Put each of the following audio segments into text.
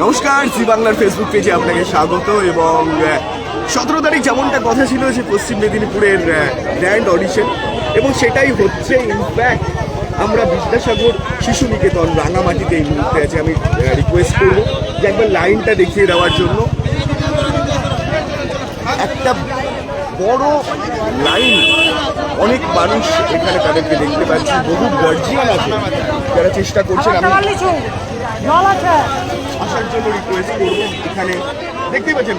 নমস্কার, জি বাংলার ফেসবুক পেজে আপনাকে স্বাগত। এবং 17 তারিখ যেমনটা কথা ছিল যে পশ্চিম মেদিনীপুরের গ্র্যান্ড অডিশন, এবং সেটাই হচ্ছে। ইনফ্যাক্ট আমরা বিদ্যাসাগর শিশু নিকেতন রাঙামাটিতে এই মুহূর্তে আছে। আমি রিকোয়েস্ট করবো যে একবার লাইনটা দেখিয়ে দেওয়ার জন্য। একটা বড় লাইন, অনেক মানুষ এখানে তাদেরকে দেখতে পাচ্ছি। বহু গার্জিয়ান আছে যারা চেষ্টা করছেন। আমি আসার জন্য রিকোয়েস্ট করবো। এখানে দেখতে পাচ্ছেন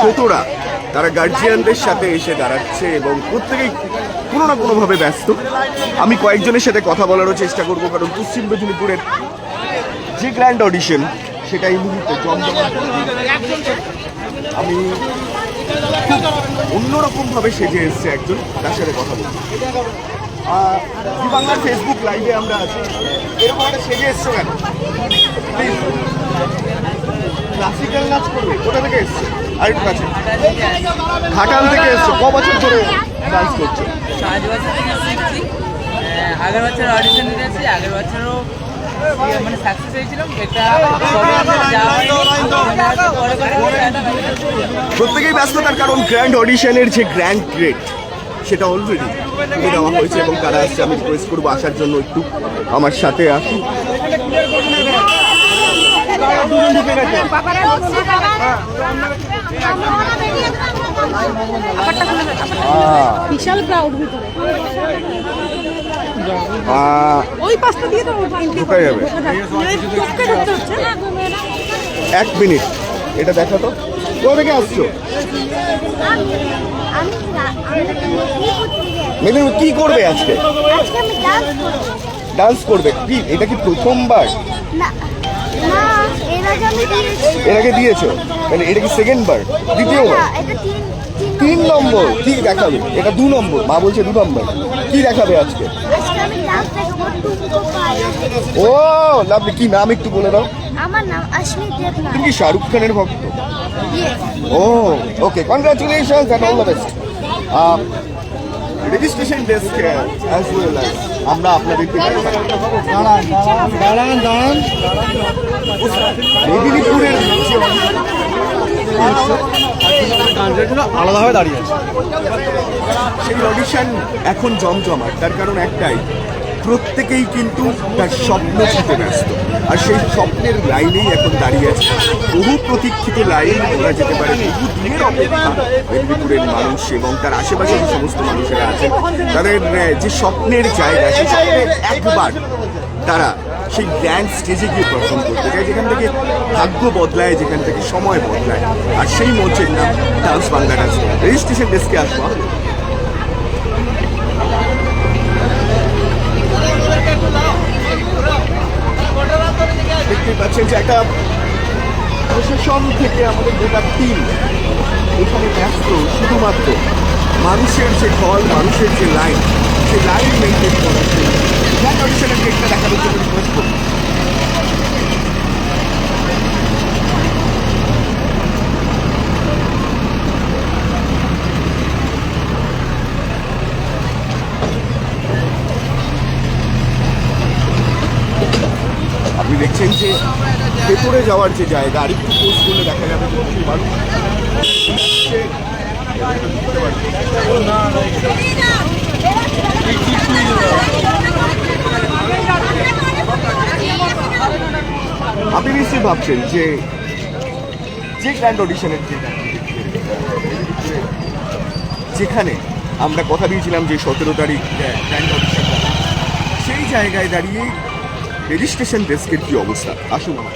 ছোটরা, তারা গার্জিয়ানদের সাথে এসে দাঁড়াচ্ছে এবং প্রত্যেকেই কোনো না কোনোভাবে ব্যস্ত। আমি কয়েকজনের সাথে কথা বলারও চেষ্টা করবো, কারণ পশ্চিম মেদিনীপুরের যে গ্র্যান্ড অডিশন সেটা এই মুহূর্তে জমজমাট। আমি অন্যরকমভাবে সেজে এসছে একজন, তার সাথে কথা বলবো। জি বাংলার ফেসবুক লাইভে আমরা আছি। এরকম একটা সেজে এসছো কেন? প্লিজ, ক্লাসিক্যাল নাচ করবে? কোথা থেকে এসছো? আর একটু কাছে। ঘাটাল থেকে এসছো। ক বছর ধরে ডান্স করছো? 5 বছর থেকে শিখছি। আগের বছর অডিশন দিয়েছি, আগের বছরও মানে সাকসেস হয়েছিলাম। এটা প্রত্যেকেই ব্যস্ত, তার কারণ গ্র্যান্ড অডিশনের যে গ্র্যান্ড গ্রেড সেটা অলরেডি দেওয়া হয়েছে এবং তারা আসছে। আমি রিকোয়েস্ট করবো আসার জন্য, একটু আমার সাথে আসুন। বিশাল ক্রাউড ভিতরে ওই পাশটা দিয়ে তো ঢোকা যাবে। এক মিনিট, এটা দেখা তো। কোথা থেকে আসছো? মেদিনীপুর। কি করবে আজকে? ডান্স করবে? কি এটা কি প্রথমবার? এর আগে দিয়েছো? মানে এটা কি সেকেন্ড বার? দ্বিতীয়বার? 3 নম্বর। কি দেখাবে? এটা 2 নম্বর। মা বলছে 2 নম্বর। কি দেখাবে আজকে? ও লাভলি। কি নাম একটু বলে দাও। আমার নাম অশ্মিত দেবনাথ। তুমি কি শাহরুখ খানের ভক্ত? ও okay, congratulations and all the best. Registration desk as well as আমরা আপনাদেরকে দাঁড়ান মেদিনীপুরের আলাদাভাবে দাঁড়িয়ে আছে। সেই অডিশন এখন জমজমাট। তার কারণ একটাই, প্রত্যেকেই কিন্তু তার স্বপ্ন ছুটে ব্যস্ত, আর সেই স্বপ্নের লাইনেই এখন দাঁড়িয়ে আছে। বহু প্রতীক্ষিত লাইন বলা যেতে পারে। বহু দিনের অপেক্ষা মেদিনীপুরের মানুষ এবং তার আশেপাশে যে সমস্ত মানুষেরা আছেন, তাদের যে স্বপ্নের জায়গা, সেই স্বপ্নে একবার তারা সেই গ্র্যান্ড স্টেজে গিয়ে পারফর্ম করতে চায়, যেখান থেকে ভাগ্য বদলায়, যেখান থেকে সময় বদলায়। আর সেই মঞ্চের নাম ডান্স বাংলা ডান্স। রেজিস্ট্রেশন ডেস্কে আসবো। দেখতে পাচ্ছেন যে একটা প্রশাসন থেকে আমাদের গোটা টিম এখানে ব্যস্ত শুধুমাত্র মানুষের যে ঢল, মানুষের যে লাইন, সেই লাইন মেনটেন করার জন্য। গ্র্যান্ড অডিশনের ডেটটা দেখানোর জন্য রিকোয়েস্ট করব। আপনি দেখছেন যে ভেতরে যাওয়ার যে জায়গা, আর একটু পোস্ট করলে দেখা যাবে যে প্রচুর মানুষ আপনি নিশ্চয়ই ভাবছেন যে গ্র্যান্ড অডিশনের যেখানে আমরা কথা দিয়েছিলাম যে 17 তারিখ গ্র্যান্ড অডিশন, সেই জায়গায় দাঁড়িয়ে রেজিস্ট্রেশন ডেস্কের কি অবস্থা। আসুন আমার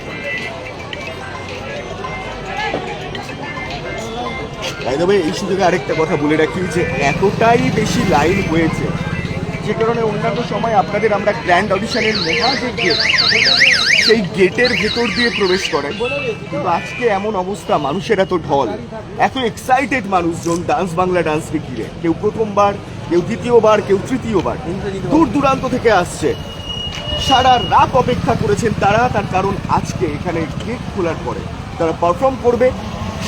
এই সুযোগে আরেকটা কথা বলে রাখি যে এতটাই বেশি লাইন হয়েছে, যে কারণে অন্যান্য সময় আপনাদের আমরা গ্র্যান্ড অডিশনের মহা যে গেট, সেই গেটের ভেতর দিয়ে প্রবেশ করাই, কিন্তু আজকে এমন অবস্থা, মানুষের এত ঢল, এত এক্সাইটেড মানুষজন ডান্স বাংলা ডান্সকে ঘিরে। কেউ প্রথমবার, কেউ দ্বিতীয়বার, কেউ তৃতীয়বার, দূর দূরান্ত থেকে আসছে। সারা রাত অপেক্ষা করেছেন তারা, তার কারণ আজকে এখানে গেট খোলার পরে তারা পারফর্ম করবে,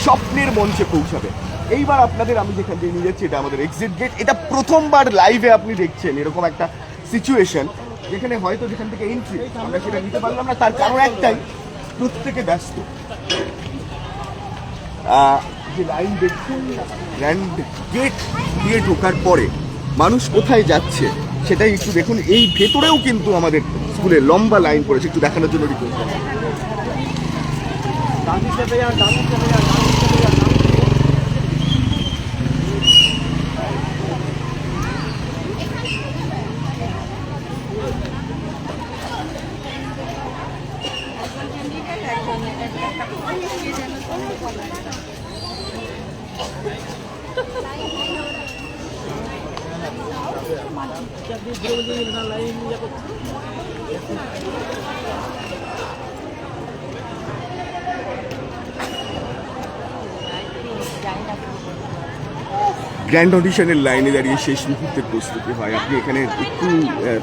স্বপ্নের মঞ্চে পৌঁছাবে। এইবার আপনাদের আমি যেখান দিয়ে নিয়ে যাচ্ছি, এটা আমাদের এক্সিট গেট। এটা প্রথমবার লাইভে আপনি দেখছেন এরকম একটা সিচুয়েশন, যেখানে হয়তো যেখান থেকে এন্ট্রি আমরা সেটা নিতে পারলাম না। তার কারণ একটাই, প্রত্যেকে ব্যস্ত। যে লাইন দেখছেন গ্র্যান্ড গেট দিয়ে ঢোকার পরে মানুষ কোথায় যাচ্ছে সেটাই একটু দেখুন। এই ভেতরেও কিন্তু আমাদের স্কুলে লম্বা লাইন পড়েছে, একটু দেখানোর জন্য রিকোয়েস্ট করব। গ্র্যান্ড অডিশনের লাইনে দাঁড়িয়ে শেষ মুহূর্তের প্রস্তুতি হয়। আপনি এখানে একটু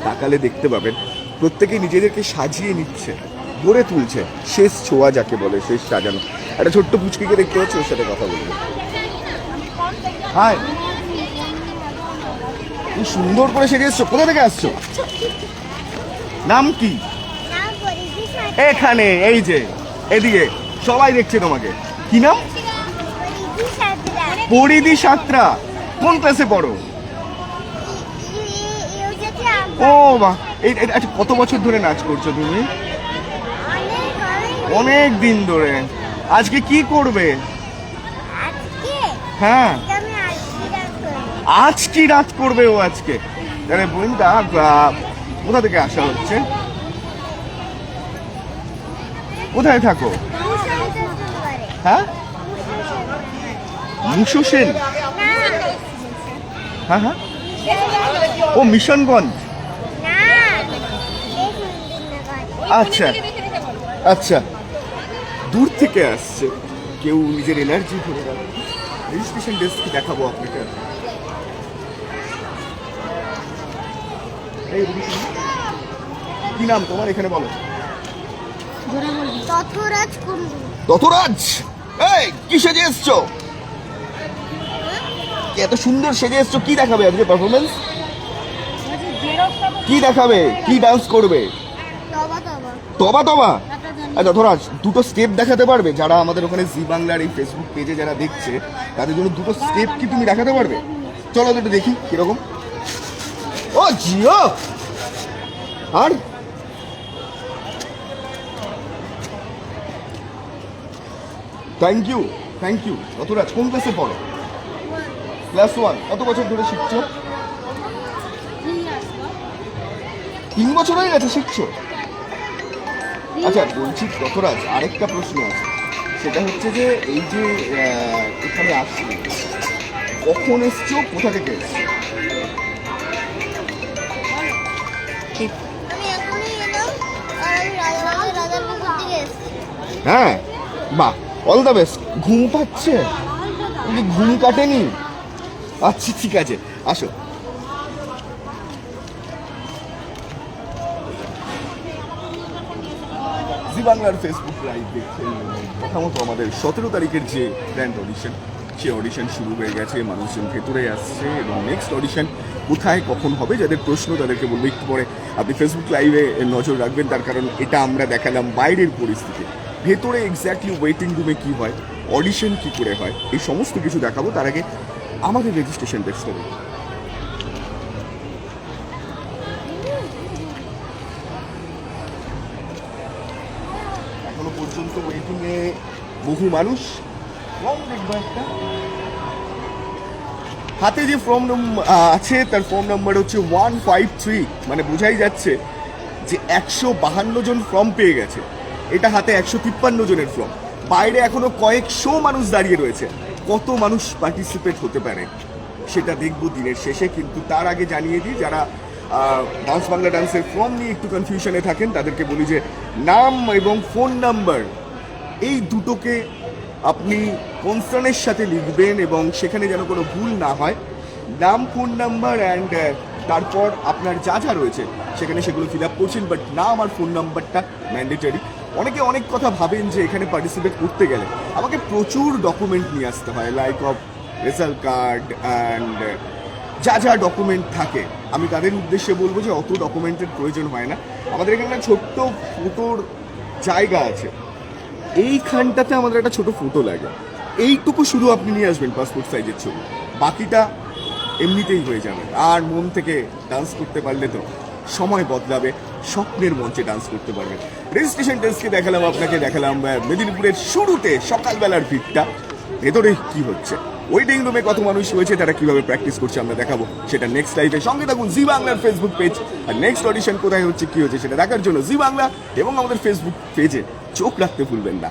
তাকালে দেখতে পাবেন প্রত্যেকেই নিজেদেরকে সাজিয়ে নিচ্ছে, গড়ে তুলছে, শেষ ছোঁয়া যাকে বলে, শেষ সাজানো। একটা ছোট্ট পুচকিকে দেখতে পাচ্ছি, ওর সাথে কথা বলবো। হাই, কি সুন্দর করে সেজে এসছো, কোথা থেকে আসছো? নাম কি? নাম পরিধি সাঁতরা। এখানে এই যে এদিকে সবাই দেখছে তোমাকে। কি নাম? পরিধি সাঁতরা। পরিধি সাঁতরা। কোন ক্লাসে পড়ো? ইউজেতে ও বাহ, আচ্ছা কত বছর ধরে নাচ করছো তুমি? অনেক দিন ধরে। আজকে কি করবে? আজকে হ্যাঁ, আমি আজকে ডান্স করব। আজ কি রাত করবে ও আজকে? আরে বোনটা কোথা থেকে আসা হচ্ছে? কোথায় থাকো? হ্যাঁ, মুসু সেন। হ্যাঁ হ্যাঁ, ও মিশনগঞ্জ। আচ্ছা আচ্ছা, দূর থেকে আসছে। কেউ নিজের এনার্জি ধরে রাখবে। রেজিস্ট্রেশন ডেস্ক দেখাবো আপনাকে। এই কি নাম তোমার? এখানে বলো। তথরাজ কুন্ডু। তথরাজ, এই কি সেজে এসছো? এত সুন্দর সেজে এসছো, কি দেখাবে আজকে পারফরমেন্স? কি দেখাবে? কি ডান্স করবে? তবা তবা। তবা তবা। আচ্ছা ধরাজ, দুটো স্টেপ দেখাতে পারবে? যারা আমাদের ওখানে জি বাংলার এই ফেসবুক পেজে যারা দেখছে তাদের জন্য দুটো স্টেপ কি তুমি দেখাতে পারবে? চলো একটু দেখি কিরকম। ও জিও, আর থ্যাংক ইউ থ্যাংক ইউ। অতরাজ কোন ক্লাসে পড়ো? ক্লাস 1। কত বছর ধরে শিখছো? 3 বছর হয়ে গেছে শিখছো? আচ্ছা বলছি তথরাজ, আরেকটা প্রশ্ন আছে, সেটা হচ্ছে যে এই যে এখানে আসলে কখন এসছো, কোথা থেকে এসছো? আমি এখনই এলাম আর আমি রাজারপুকুর থেকে এসেছি। হ্যাঁ, বাহ, অল দ্য বেস্ট। ঘুম পাচ্ছে? তুমি ঘুম কাটেনি? আচ্ছা ঠিক আছে, আসো। জি বাংলার ফেসবুক লাইভ দেখছেন। প্রথমত আমাদের 17 তারিখের যে গ্র্যান্ড অডিশন, সেই অডিশন শুরু হয়ে গেছে, মানুষজন ভেতরে আসছে এবং নেক্সট অডিশন কোথায় কখন হবে যাদের প্রশ্ন তাদেরকে বলবো একটু পরে আপনি ফেসবুক লাইভে নজর রাখবেন। তার কারণ এটা আমরা দেখালাম বাইরের পরিস্থিতি, ভেতরে এক্স্যাক্টলি ওয়েটিং রুমে কী হয়, অডিশন কী করে হয়, এই সমস্ত কিছু দেখাবো। তার আগে আমাদের রেজিস্ট্রেশন ডেস্কটা দেখুন। এখনো পর্যন্ত ওয়েটিংয়ে বহু মানুষ। ফর্ম দেখবো একটা, হাতে যে ফর্ম আছে তার ফর্ম নাম্বার হচ্ছে 153, মানে বোঝাই যাচ্ছে যে 152 জন ফর্ম পেয়ে গেছে। এটা হাতে 153 জনের ফর্ম। বাইরে এখনো কয়েকশো মানুষ দাঁড়িয়ে রয়েছে। কত মানুষ পার্টিসিপেট হতে পারে সেটা দেখবো দিনের শেষে। কিন্তু তার আগে জানিয়ে দিই, যারা ডান্স বাংলা ডান্সের ফর্ম নিয়ে একটু কনফিউশনে থাকেন তাদেরকে বলি যে নাম এবং ফোন নাম্বার এই দুটোকে আপনি কনসার্নের সাথে লিখবেন এবং সেখানে যেন কোনো ভুল না হয়। নাম, ফোন নাম্বার অ্যান্ড তারপর আপনার যা যা রয়েছে সেখানে সেগুলো ফিল আপ করছেন, বাট নাম আর ফোন নাম্বারটা ম্যান্ডেটরি। অনেকে অনেক কথা ভাবেন যে এখানে পার্টিসিপেট করতে গেলে আমাকে প্রচুর ডকুমেন্ট নিয়ে আসতে হয়, like of result card and যা যা ডকুমেন্ট থাকে। আমি তাদের উদ্দেশ্যে বলবো যে অত ডকুমেন্টের প্রয়োজন হয় না। আমাদের এখানে ছোট্ট ফটোর জায়গা আছে, এইখানটাতে আমাদের একটা ছোট ফটো লাগে, এইটুকু শুধু আপনি নিয়ে আসবেন পাসপোর্ট সাইজের ছবি, বাকিটা এমনিতেই হয়ে যাবে। আর মন থেকে ডান্স করতে পারলে তো সময় বদলাবে, স্বপ্নের মঞ্চে ডান্স করতে পারবেন। রেজিস্ট্রেশন ডেস্কে দেখালাম আপনাকে, দেখালাম মেদিনীপুরের শুরুতে সকালবেলার ভিড়টা, ভেতরে কি হচ্ছে, ওয়েটিং রুমে কত মানুষ রয়েছে, তারা কিভাবে প্র্যাকটিস করছে আমরা দেখাবো সেটা নেক্সট লাইভে। সঙ্গে থাকুন জি বাংলার ফেসবুক পেজ, আর নেক্সট অডিশন কোথায় হচ্ছে কি হচ্ছে সেটা দেখার জন্য জি বাংলা এবং আমাদের ফেসবুক পেজে চোখ রাখতে ভুলবেন না।